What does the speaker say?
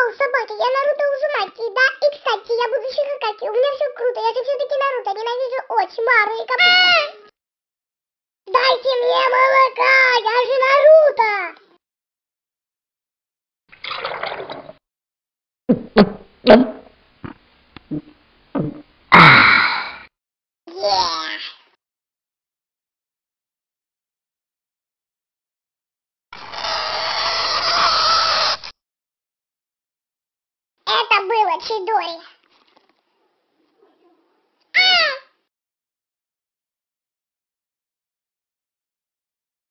Вау, собака, я Наруто Узумаки, да? И, кстати, я буду Шихакаки, у меня все круто, я же все-таки Наруто, ненавижу Очимару и Капуто. Дайте мне молока, я же Наруто! Yeah. Это было Чидори.